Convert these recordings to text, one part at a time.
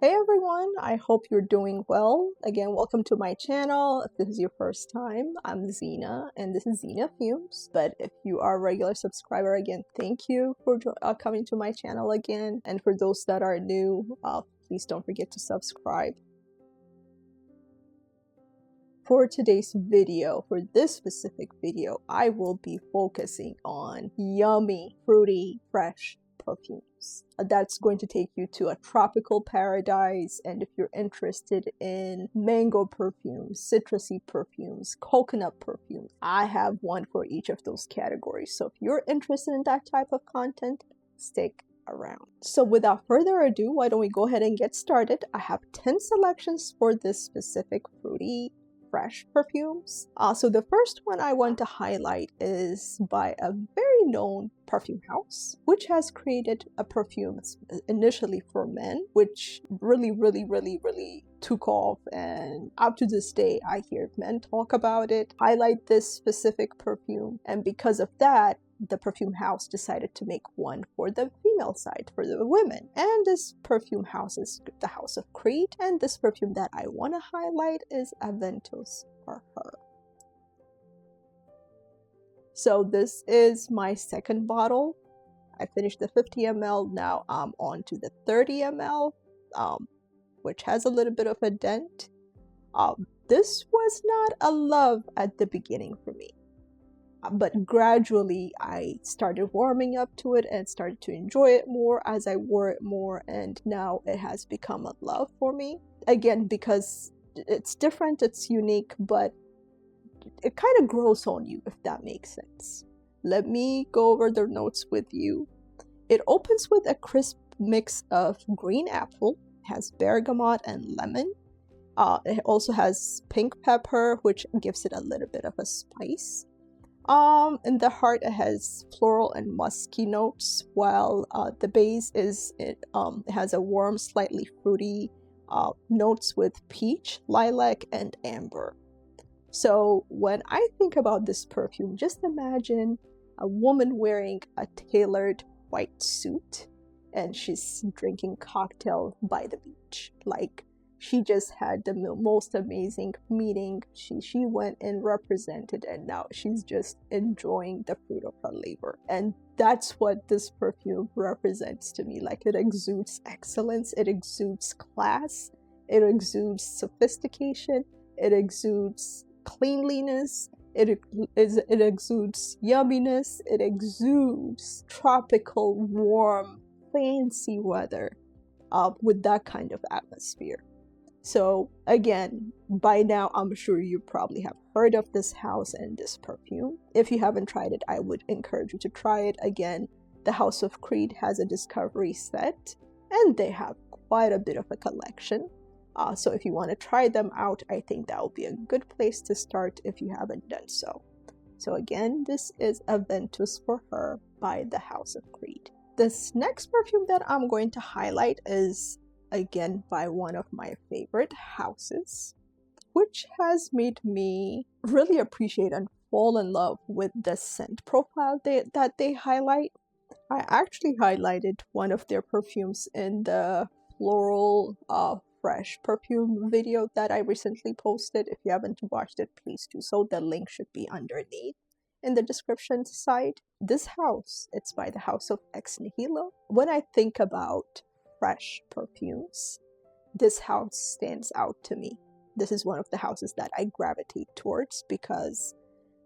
Hey everyone, I hope you're doing well. Again, welcome to my channel. If this is your first time, I'm Zena and this is Zena Fumes. But if you are a regular subscriber, again, thank you for coming to my channel again. And for those that are new, please don't forget to subscribe. For today's video, for this specific video, I will be focusing on yummy, fruity, fresh perfumes. That's going to take you to a tropical paradise, and if you're interested in mango perfumes, citrusy perfumes, coconut perfumes, I have one for each of those categories. So if you're interested in that type of content, stick around. So without further ado, why don't we go ahead and get started? I have 10 selections for this specific fruity fresh perfumes. So the first one I want to highlight is by a very known perfume house, which has created a perfume initially for men, which really took off, and up to this day I hear men talk about it, highlight this specific perfume, and because of that the perfume house decided to make one for the female side, for the women. And this perfume house is the House of Creed, and this perfume that I want to highlight is Aventus for her. So this is my second bottle. I finished the 50 ml, now I'm on to the 30 ml, which has a little bit of a dent. This was not a love at the beginning for me. But gradually I started warming up to it and started to enjoy it more as I wore it more, and now it has become a love for me. Again, because it's different, it's unique, but it kind of grows on you, if that makes sense. Let me go over the notes with you. It opens with a crisp mix of green apple, has bergamot and lemon. It also has pink pepper, which gives it a little bit of a spice. In the heart it has floral and musky notes, while the base is it has a warm, slightly fruity notes with peach, lilac, and amber. So when I think about this perfume, just imagine a woman wearing a tailored white suit and she's drinking cocktail by the beach. Like, she just had the most amazing meeting. She went and represented, and now she's just enjoying the fruit of her labor. And that's what this perfume represents to me. Like, it exudes excellence, it exudes class, it exudes sophistication, it exudes cleanliness, it exudes yumminess, it exudes tropical, warm, fancy weather with that kind of atmosphere. So again, by now I'm sure you probably have heard of this house and this perfume. If you haven't tried it, I would encourage you to try it. Again, the House of Creed has a discovery set and they have quite a bit of a collection. So if you want to try them out, I think that would be a good place to start if you haven't done so. So again, this is Aventus for Her by the House of Creed. This next perfume that I'm going to highlight is again by one of my favorite houses, which has made me really appreciate and fall in love with the scent profile that they highlight. I actually highlighted one of their perfumes in the floral fresh perfume video that I recently posted. If you haven't watched it, please do so. The link should be underneath in the description side. This house, it's by the House of Nihilo. When I think about fresh perfumes, this house stands out to me. This is one of the houses that I gravitate towards because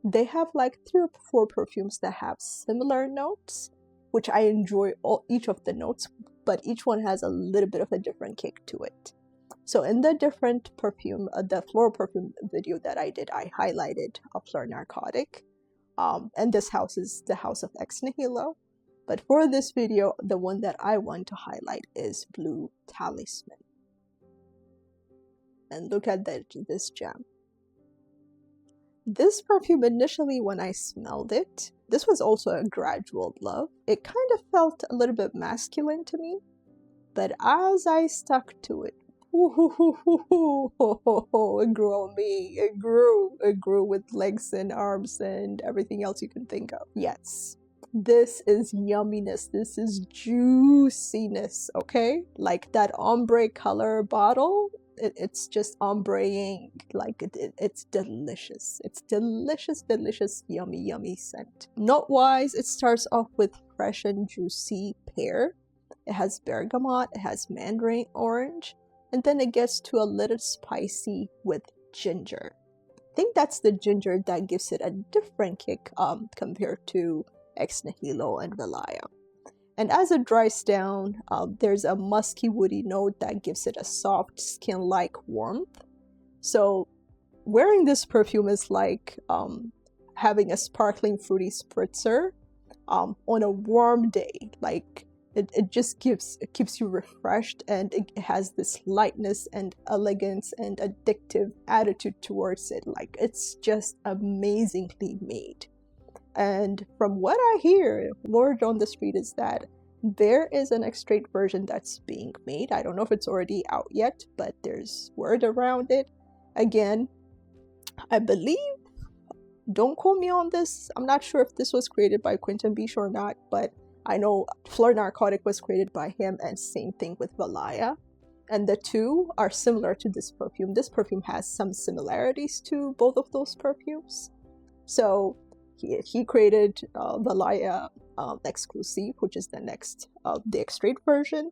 they have like 3 or 4 perfumes that have similar notes, which I enjoy each of the notes, but each one has a little bit of a different kick to it. So in the different perfume, the floral perfume video that I did, I highlighted a Fleur Narcotic, and this house is the House of Nihilo. But for this video, the one that I want to highlight is Blue Talisman. And look at this gem. This perfume, initially when I smelled it, this was also a gradual love. It kind of felt a little bit masculine to me, but as I stuck to it, it grew on me. It grew with legs and arms and everything else you can think of. Yes. This is yumminess. This is juiciness, okay? Like that ombre color bottle, it's just ombreing. Like it's delicious. It's delicious, delicious, yummy, yummy scent. Note-wise, it starts off with fresh and juicy pear. It has bergamot, it has mandarin orange, and then it gets to a little spicy with ginger. I think that's the ginger that gives it a different kick compared to Ex Nihilo and Valaya. And as it dries down, there's a musky woody note that gives it a soft skin-like warmth. So wearing this perfume is like having a sparkling fruity spritzer on a warm day. Like it just keeps you refreshed, and it has this lightness and elegance and addictive attitude towards it. Like it's just amazingly made. And from what I hear, word on the street is that there is an extrait version that's being made. I don't know if it's already out yet, but there's word around it. Again, I believe, don't quote me on this, I'm not sure if this was created by Quentin Biche or not, but I know Fleur Narcotic was created by him, and same thing with Valaya. And the two are similar to this perfume. This perfume has some similarities to both of those perfumes. So he created Valaya Exclusive, which is the next, the extrait version.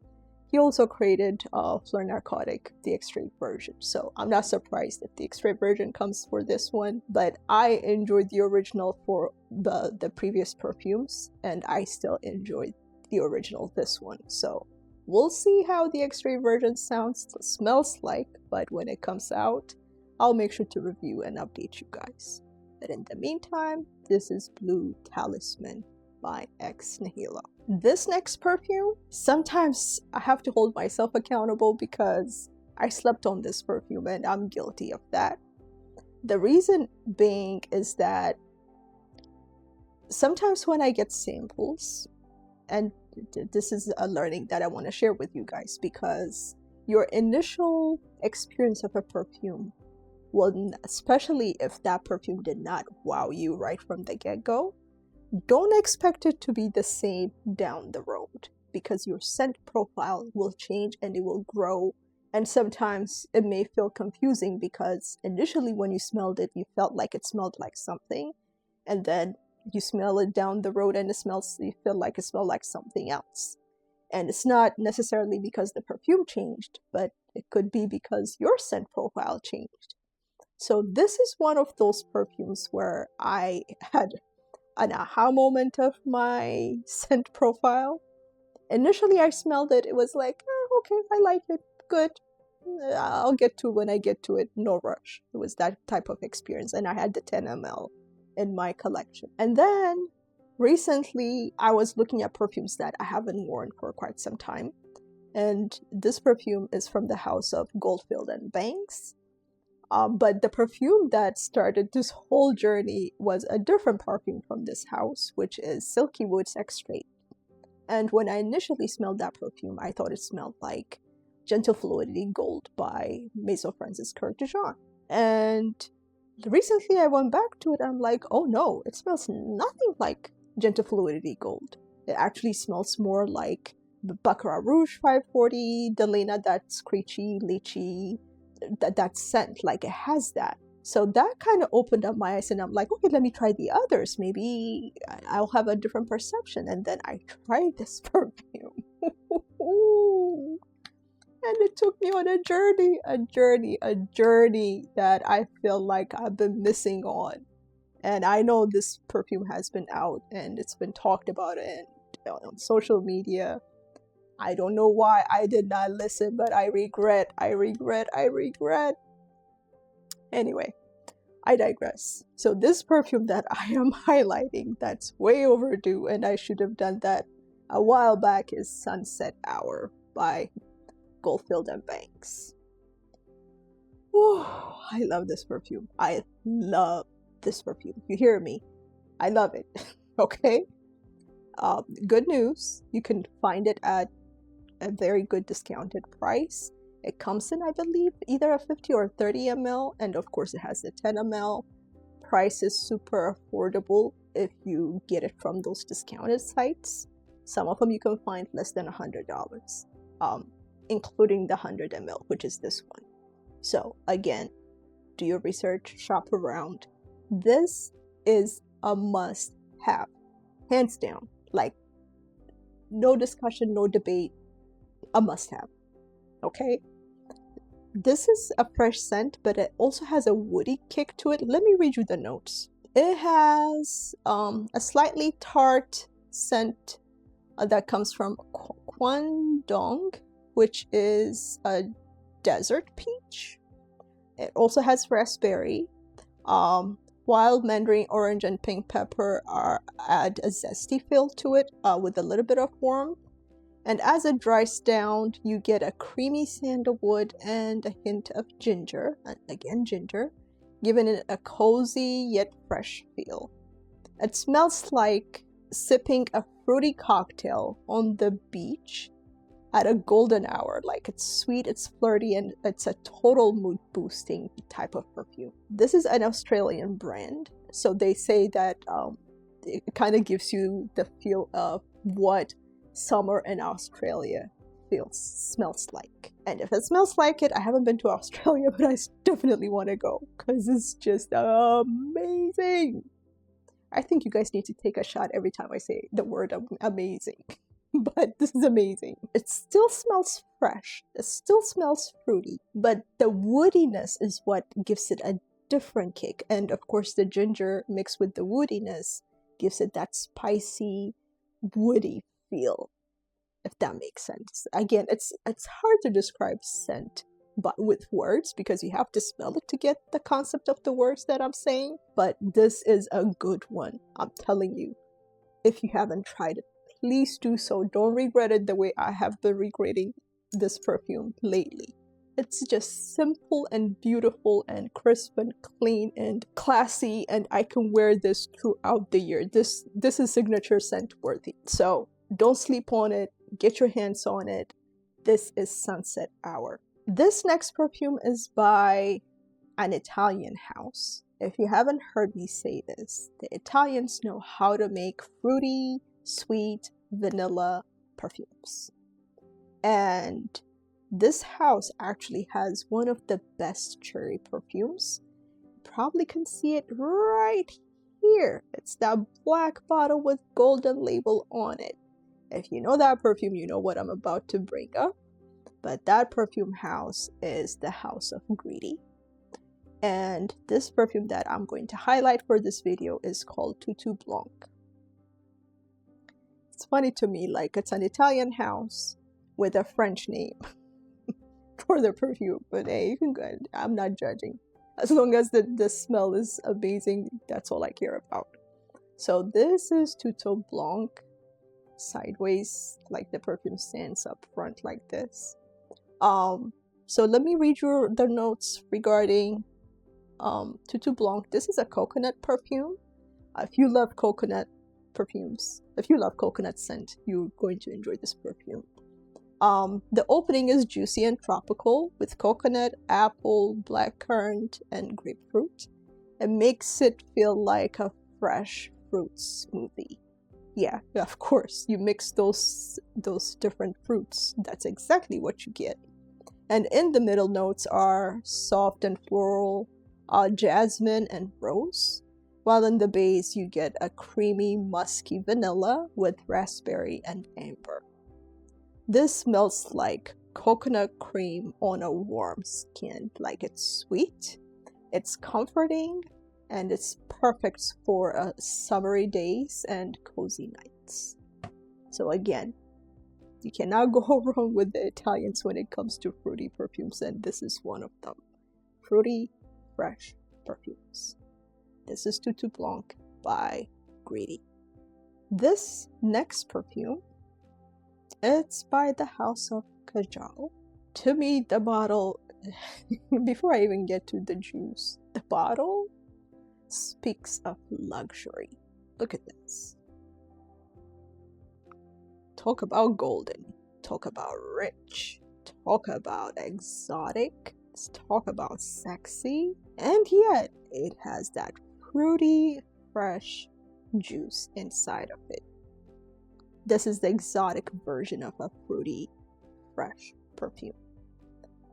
He also created Fleur Narcotic, the extrait version. So I'm not surprised if the extrait version comes for this one, but I enjoyed the original for the previous perfumes, and I still enjoyed the original this one. So we'll see how the extrait version smells like, but when it comes out, I'll make sure to review and update you guys. But in the meantime, this is Blue Talisman by Ex Nihilo. This next perfume, sometimes I have to hold myself accountable because I slept on this perfume, and I'm guilty of that. The reason being is that sometimes when I get samples, and this is a learning that I want to share with you guys, because your initial experience of a perfume, well, especially if that perfume did not wow you right from the get-go, don't expect it to be the same down the road, because your scent profile will change and it will grow, and sometimes it may feel confusing because initially when you smelled it, you felt like it smelled like something, and then you smell it down the road and you feel like it smelled like something else. And it's not necessarily because the perfume changed, but it could be because your scent profile changed. So this is one of those perfumes where I had an aha moment of my scent profile. Initially I smelled it, it was like, okay, I like it, good, I'll get to it when I get to it, no rush. It was that type of experience, and I had the 10 ml in my collection. And then recently I was looking at perfumes that I haven't worn for quite some time, and this perfume is from the house of Goldfield and Banks. But the perfume that started this whole journey was a different perfume from this house, which is Silky Woods Extrait. And when I initially smelled that perfume, I thought it smelled like Gentle Fluidity Gold by Maison Francis Kirk de Jean. And recently I went back to it, and I'm like, oh no, it smells nothing like Gentle Fluidity Gold. It actually smells more like the Baccarat Rouge 540, Delena, that screechy, lychee, that scent, like it has that. So that kind of opened up my eyes, and I'm like, okay, let me try the others. Maybe I'll have a different perception. And then I tried this perfume. And it took me on a journey that I feel like I've been missing on. And I know this perfume has been out and it's been talked about on social media. I don't know why I did not listen, but I regret. Anyway, I digress. So this perfume that I am highlighting, that's way overdue, and I should have done that a while back, is Sunset Hour by Goldfield and Banks. Oh, I love this perfume. I love this perfume. You hear me? I love it. Okay? Good news. You can find it at a very good discounted price. It comes in, I believe, either a 50 or 30 ml, and of course it has the 10 ml. Price is super affordable. if you get it from those discounted sites. Some of them you can find less than $100, including the 100 ml, which is this one. So again, do your research, shop around. This is a must-have, hands down. Like, no discussion, no debate, a must-have. Okay? This is a fresh scent, but it also has a woody kick to it. Let me read you the notes. It has a slightly tart scent that comes from Kwandong, which is a desert peach. It also has raspberry. Wild mandarin, orange, and pink pepper add a zesty feel to it with a little bit of warmth. And as it dries down, you get a creamy sandalwood and a hint of ginger, and again ginger, giving it a cozy yet fresh feel. It smells like sipping a fruity cocktail on the beach at a golden hour. Like, it's sweet, it's flirty, and it's a total mood boosting type of perfume. This is an Australian brand, so they say that it kind of gives you the feel of what summer in Australia smells like. And if it smells like it, I haven't been to Australia, but I definitely want to go because it's just amazing. I think you guys need to take a shot every time I say the word amazing. But this is amazing. It still smells fresh. It still smells fruity, but the woodiness is what gives it a different kick. And of course, the ginger mixed with the woodiness gives it that spicy, woody feel, if that makes sense. Again, it's hard to describe scent but with words because you have to smell it to get the concept of the words that I'm saying. But this is a good one. I'm telling you, if you haven't tried it, please do so. Don't regret it the way I have been regretting this perfume lately. It's just simple and beautiful and crisp and clean and classy, and I can wear this throughout the year. This is signature scent worthy. So don't sleep on it. Get your hands on it. This is Sunset Hour. This next perfume is by an Italian house. If you haven't heard me say this, the Italians know how to make fruity, sweet, vanilla perfumes. And this house actually has one of the best cherry perfumes. You probably can see it right here. It's that black bottle with golden label on it. If you know that perfume, you know what I'm about to bring up. But that perfume house is the house of Gritti. And this perfume that I'm going to highlight for this video is called Tutu Blanc. It's funny to me, like, it's an Italian house with a French name for the perfume, but hey, I'm not judging. As long as the smell is amazing, that's all I care about. So this is Tutu Blanc sideways, like the perfume stands up front like this. So let me read you the notes regarding Tutu Blanc. This is a coconut perfume. If you love coconut perfumes, if you love coconut scent, you're going to enjoy this perfume. The opening is juicy and tropical with coconut, apple, blackcurrant, and grapefruit. It makes it feel like a fresh fruit smoothie. Yeah, of course, you mix those different fruits. That's exactly what you get. And in the middle notes are soft and floral, jasmine and rose. While in the base, you get a creamy, musky vanilla with raspberry and amber. This smells like coconut cream on a warm skin. Like, it's sweet, it's comforting, and it's perfect for summery days and cozy nights. So again, you cannot go wrong with the Italians when it comes to fruity perfumes, and this is one of them. Fruity, fresh perfumes. This is Tutu Blanc by Gritti. This next perfume, it's by the house of Kajal. To me, the bottle, before I even get to the juice, the bottle speaks of luxury. Look at this. Talk about golden. Talk about rich. Talk about exotic. Talk about sexy. And yet, it has that fruity, fresh, juice inside of it. This is the exotic version of a fruity, fresh perfume.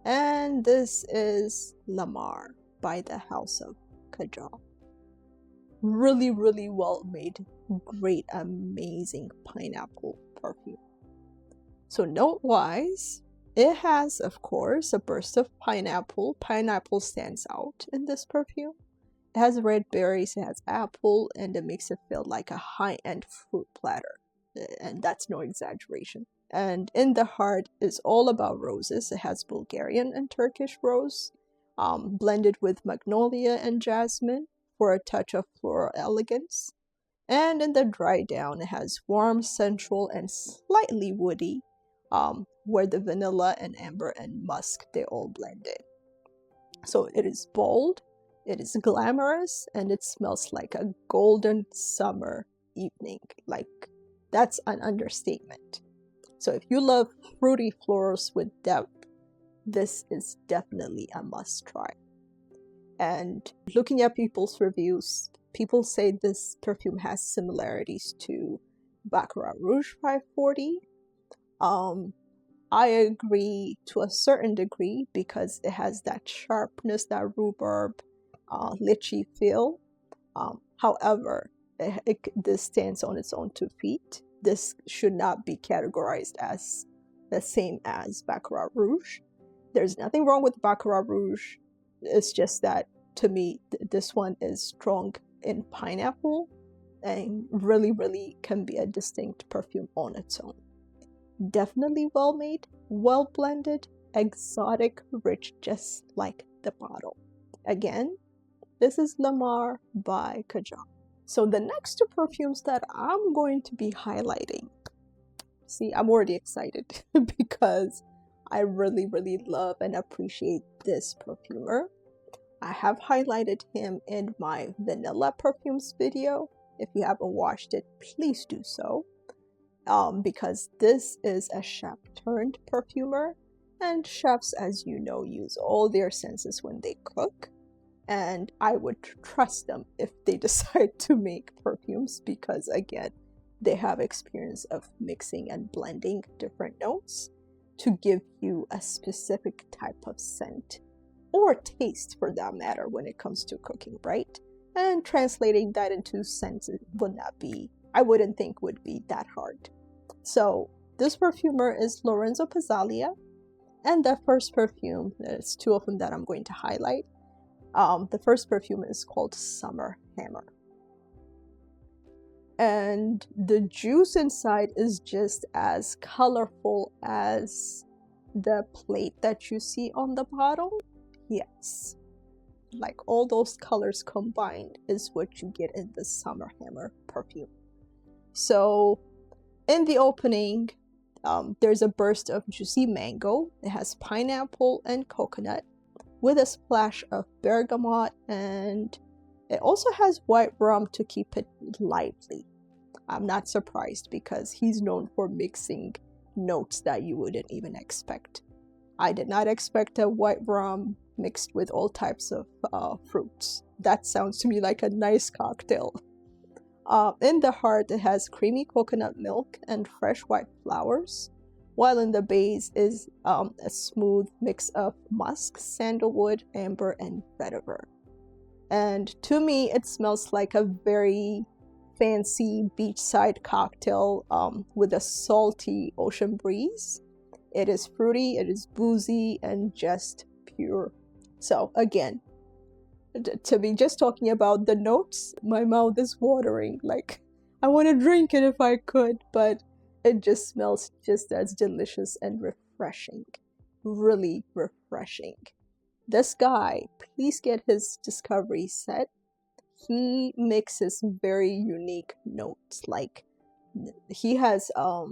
And this is Lamar by the House of Kajal. Really, really well made, great, amazing pineapple perfume. So note-wise, it has, of course, a burst of pineapple. Pineapple stands out in this perfume. It has red berries, it has apple, and it makes it feel like a high-end fruit platter. And that's no exaggeration. And in the heart is all about roses. It has Bulgarian and Turkish rose, blended with magnolia and jasmine for a touch of floral elegance. And in the dry down, it has warm, sensual, and slightly woody, where the vanilla and amber and musk, they all blend in. So it is bold, it is glamorous, and it smells like a golden summer evening. Like, that's an understatement. So if you love fruity florals with depth, this is definitely a must try. And looking at people's reviews, people say this perfume has similarities to Baccarat Rouge 540. I agree to a certain degree because it has that sharpness, that rhubarb, lychee feel. However, this stands on its own 2 feet. This should not be categorized as the same as Baccarat Rouge. There's nothing wrong with Baccarat Rouge. It's just that, to me, this one is strong in pineapple and really, really can be a distinct perfume on its own. Definitely well made, well blended, exotic, rich, just like the bottle. Again, this is Lamar by Kajal. So the next 2 perfumes that I'm going to be highlighting, see, I'm already excited because I really, really love and appreciate this perfumer. I have highlighted him in my vanilla perfumes video. If you haven't watched it, please do so. Because this is a chef turned perfumer, and chefs, as you know, use all their senses when they cook. And I would trust them if they decide to make perfumes because, again, they have experience of mixing and blending different notes to give you a specific type of scent or taste, for that matter, when it comes to cooking, right? And translating that into scents would not be, I wouldn't think would be that hard. So this perfumer is Lorenzo Pazzaglia, and the first perfume, there's 2 of them that I'm going to highlight. The first perfume is called Summer Hammer. And the juice inside is just as colorful as the plate that you see on the bottle. Yes. Like all those colors combined is what you get in the Summer Hammer perfume. So in the opening, there's a burst of juicy mango. It has pineapple and coconut with a splash of bergamot, and it also has white rum to keep it lively. I'm not surprised because he's known for mixing notes that you wouldn't even expect. I did not expect a white rum mixed with all types of fruits. That sounds to me like a nice cocktail. In the heart, it has creamy coconut milk and fresh white flowers, while in the base is a smooth mix of musk, sandalwood, amber, and vetiver. And to me, it smells like a very fancy beachside cocktail with a salty ocean breeze. It is fruity, it is boozy, and just pure. So again, to be just talking about the notes, my mouth is watering. Like, I want to drink it if I could, but it just smells just as delicious and refreshing. Really refreshing. This guy, please get his discovery set. He mixes very unique notes. Like, he has a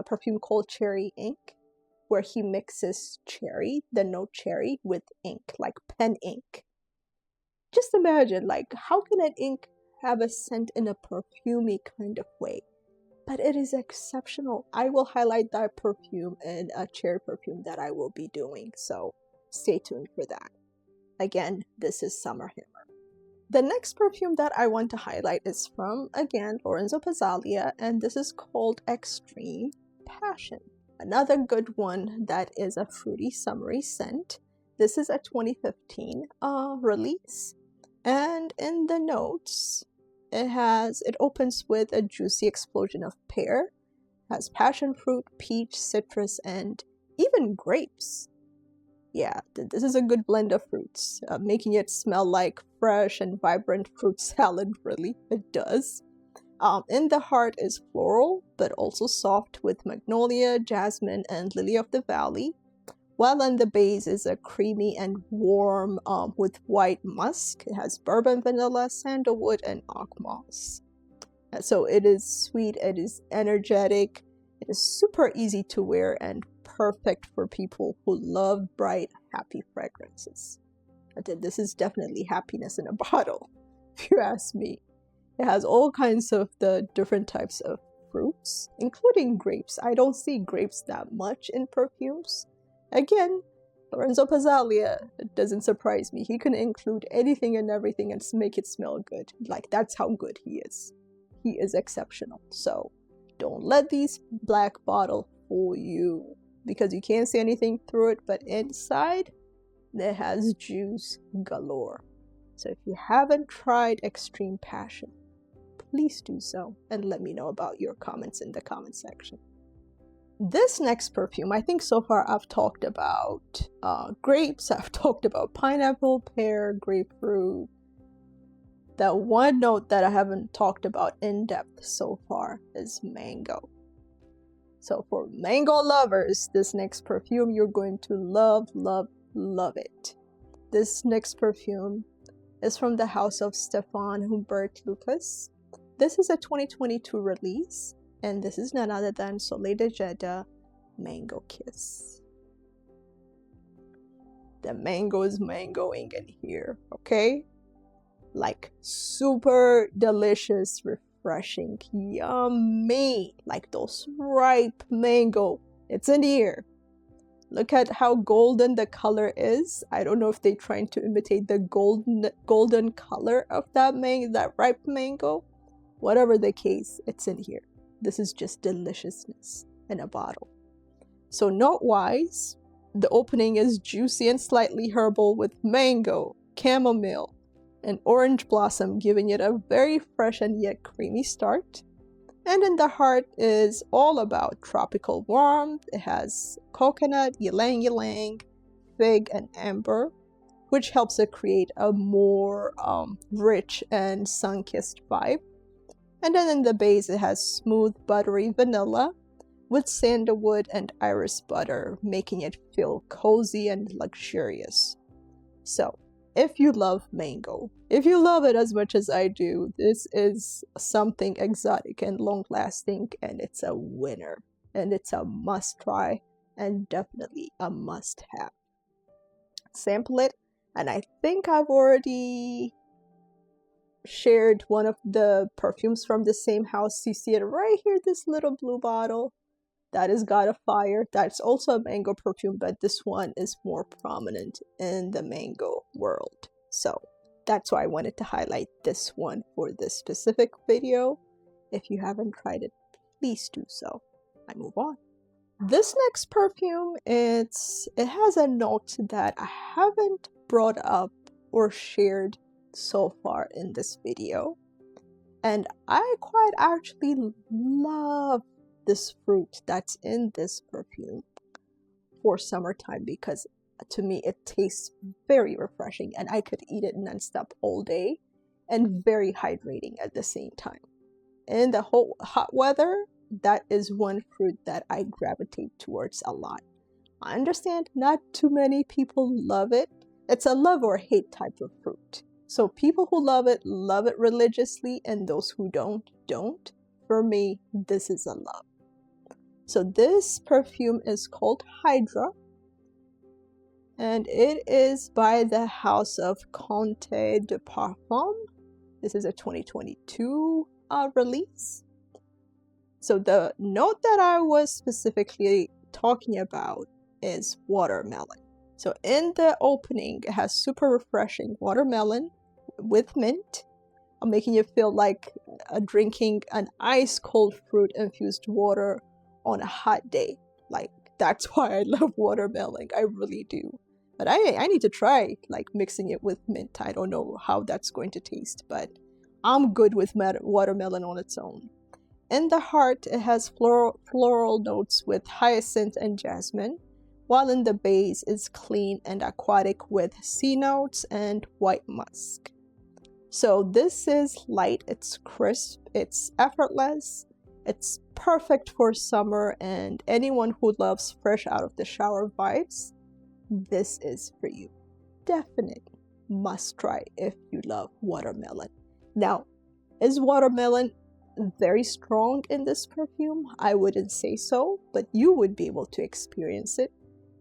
perfume called Cherry Ink, where he mixes cherry, the note cherry, with ink, like pen ink. Just imagine, like, how can an ink have a scent in a perfumey kind of way? But it is exceptional. I will highlight that perfume in a cherry perfume that I will be doing, so stay tuned for that. Again, this is Summer Hammer. The next perfume that I want to highlight is from, again, Lorenzo Pazzaglia, and this is called Extreme Passion. Another good one that is a fruity summery scent. This is a 2015 release, and in the notes, it opens with a juicy explosion of pear, has passion fruit, peach, citrus, and even grapes. Yeah, this is a good blend of fruits, making it smell like fresh and vibrant fruit salad, really. It does. In the heart is floral, but also soft with magnolia, jasmine, and lily of the valley. While in the base is a creamy and warm with white musk. It has bourbon vanilla, sandalwood, and oak moss. So it is sweet, it is energetic, it is super easy to wear and perfect for people who love bright, happy fragrances. This is definitely happiness in a bottle, if you ask me. It has all kinds of the different types of fruits, including grapes. I don't see grapes that much in perfumes. Again, Lorenzo Pazzaglia, it doesn't surprise me. He can include anything and everything and make it smell good. Like, that's how good he is. He is exceptional. So don't let these black bottles fool you, because you can't see anything through it, but inside it has juice galore. So if you haven't tried Extreme Passion, please do so and let me know about your comments in the comment section. This next perfume, I think so far I've talked about grapes, I've talked about pineapple, pear, grapefruit. The one note that I haven't talked about in depth so far is mango. So for mango lovers, this next perfume, you're going to love, love, love it. This next perfume is from the house of Stephane, Humbert, Lucas. This is a 2022 release, and this is none other than Soleil de Jeddah Mango Kiss. The mango is mangoing in here, okay? Like super delicious, refreshing, yummy, like those ripe mango. It's in here. Look at how golden the color is. I don't know if they're trying to imitate the golden color of that ripe mango. Whatever the case, it's in here. This is just deliciousness in a bottle. So note-wise, the opening is juicy and slightly herbal with mango, chamomile, and orange blossom, giving it a very fresh and yet creamy start. And in the heart is all about tropical warmth. It has coconut, ylang ylang, fig, and amber, which helps it create a more rich and sun-kissed vibe. And then in the base, it has smooth, buttery vanilla with sandalwood and iris butter, making it feel cozy and luxurious. So, if you love mango, if you love it as much as I do, this is something exotic and long-lasting, and it's a winner. And it's a must-try, and definitely a must-have. Sample it, and I think I've already shared one of the perfumes from the same house. You see it right here, this little blue bottle. That is God of Fire. That's also a mango perfume, but this one is more prominent in the mango world. So that's why I wanted to highlight this one for this specific video. If you haven't tried it, please do so. I move on. This next perfume, it has a note that I haven't brought up or shared so far in this video. And I quite actually love this fruit that's in this perfume for summertime, because to me it tastes very refreshing and I could eat it non-stop all day, and very hydrating at the same time. In the whole hot weather, that is one fruit that I gravitate towards a lot. I understand not too many people love it. It's a love or hate type of fruit. So people who love it religiously, and those who don't. For me, this is a love. So this perfume is called Hydra, and it is by the house of Contes de Parfums. This is a 2022 release. So the note that I was specifically talking about is watermelon. So in the opening, it has super refreshing watermelon, with mint, making you feel like drinking an ice cold fruit infused water on a hot day. Like, that's why I love watermelon. I really do. But I need to try like mixing it with mint. I don't know how that's going to taste, but I'm good with watermelon on its own. In the heart, it has floral notes with hyacinth and jasmine, while in the base is clean and aquatic with sea notes and white musk. So this is light, it's crisp, it's effortless, it's perfect for summer, and anyone who loves fresh out of the shower vibes, this is for you. Definite must try if you love watermelon. Now, is watermelon very strong in this perfume? I wouldn't say so, but you would be able to experience it.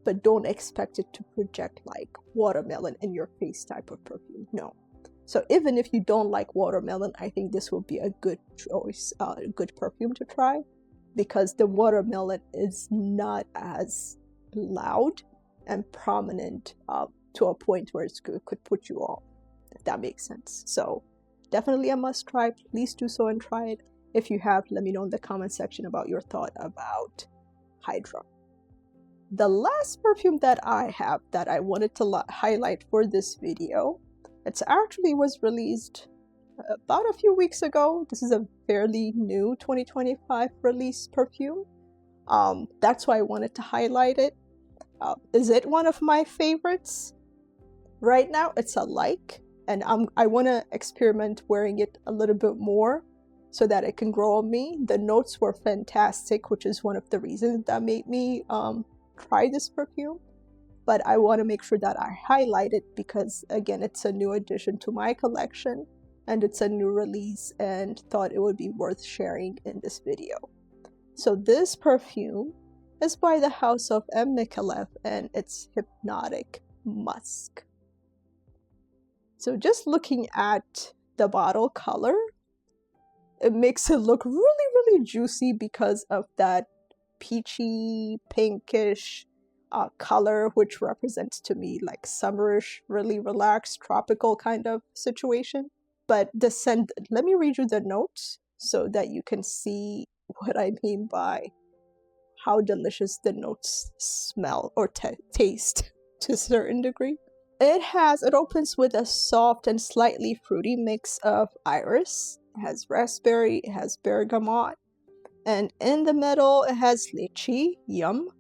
But don't expect it to project like watermelon in your face type of perfume. No. So even if you don't like watermelon, I think this will be a good choice, a good perfume to try, because the watermelon is not as loud and prominent to a point where it could put you off, if that makes sense. So definitely a must try. Please do so and try it. If you have, let me know in the comment section about your thought about Hydra. The last perfume that I have that I wanted to highlight for this video, it actually was released about a few weeks ago. This is a fairly new 2025 release perfume. That's why I wanted to highlight it. Is it one of my favorites? Right now, it's a like, and I want to experiment wearing it a little bit more so that it can grow on me. The notes were fantastic, which is one of the reasons that made me try this perfume. But I want to make sure that I highlight it because, again, it's a new addition to my collection and it's a new release, and thought it would be worth sharing in this video. So this perfume is by the house of Micallef, and it's Hypnotic Musk. So just looking at the bottle color, it makes it look really juicy because of that peachy, pinkish color, which represents to me like summerish, really relaxed, tropical kind of situation. But the scent, let me read you the notes so that you can see what I mean by how delicious the notes smell or taste to a certain degree. It opens with a soft and slightly fruity mix of iris. It has raspberry, it has bergamot, and in the middle it has lychee, yum.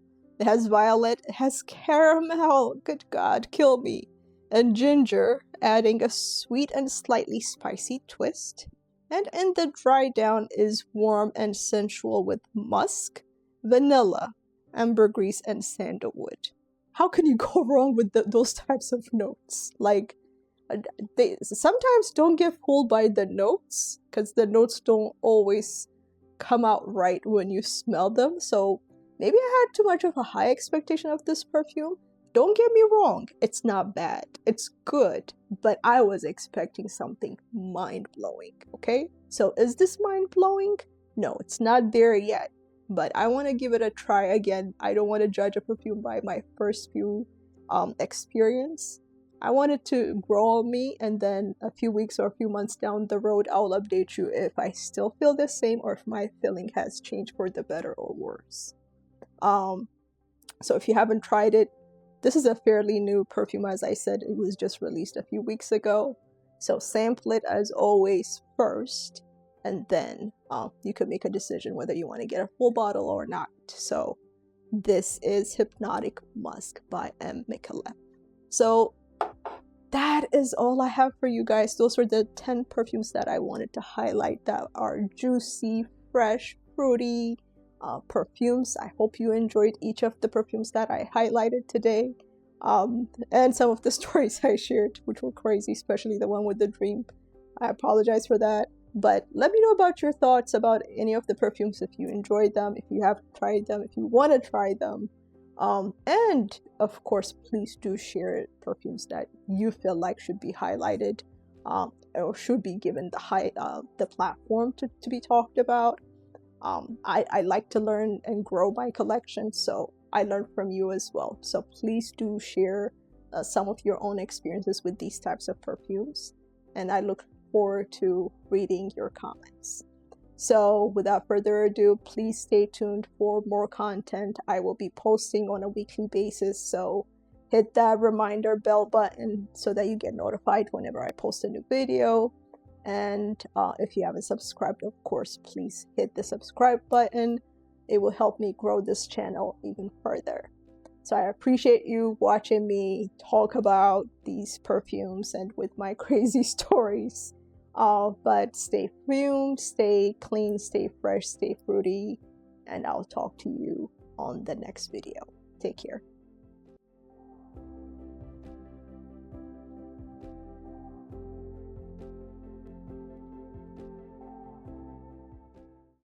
It has violet, it has caramel, good God, kill me, and ginger, adding a sweet and slightly spicy twist. And in the dry down is warm and sensual with musk, vanilla, ambergris, and sandalwood. How can you go wrong with those types of notes? Like, they sometimes don't get fooled by the notes, because the notes don't always come out right when you smell them. So maybe I had too much of a high expectation of this perfume. Don't get me wrong, it's not bad. It's good, but I was expecting something mind-blowing, okay? So is this mind-blowing? No, it's not there yet, but I want to give it a try again. I don't want to judge a perfume by my first few experience. I want it to grow on me, and then a few weeks or a few months down the road, I'll update you if I still feel the same or if my feeling has changed for the better or worse. So if you haven't tried it, this is a fairly new perfume. As I said, it was just released a few weeks ago. So sample it as always first, and then you could make a decision whether you want to get a full bottle or not. So this is Hypnotic Musk by Micallef. So that is all I have for you guys. Those were the 10 perfumes that I wanted to highlight that are juicy, fresh, fruity perfumes. I hope you enjoyed each of the perfumes that I highlighted today, and some of the stories I shared, which were crazy, especially the one with the dream. I apologize for that, but let me know about your thoughts about any of the perfumes, if you enjoyed them, if you have tried them, if you want to try them, and of course please do share perfumes that you feel like should be highlighted, or should be given the platform to be talked about. I like to learn and grow my collection, so I learn from you as well. So please do share some of your own experiences with these types of perfumes. and I look forward to reading your comments. So without further ado, please stay tuned for more content. I will be posting on a weekly basis, so hit that reminder bell button so that you get notified whenever I post a new video. And if you haven't subscribed, of course, please hit the subscribe button. It will help me grow this channel even further. So I appreciate you watching me talk about these perfumes and with my crazy stories. But stay perfumed, stay clean, stay fresh, stay fruity, and I'll talk to you on the next video. Take care.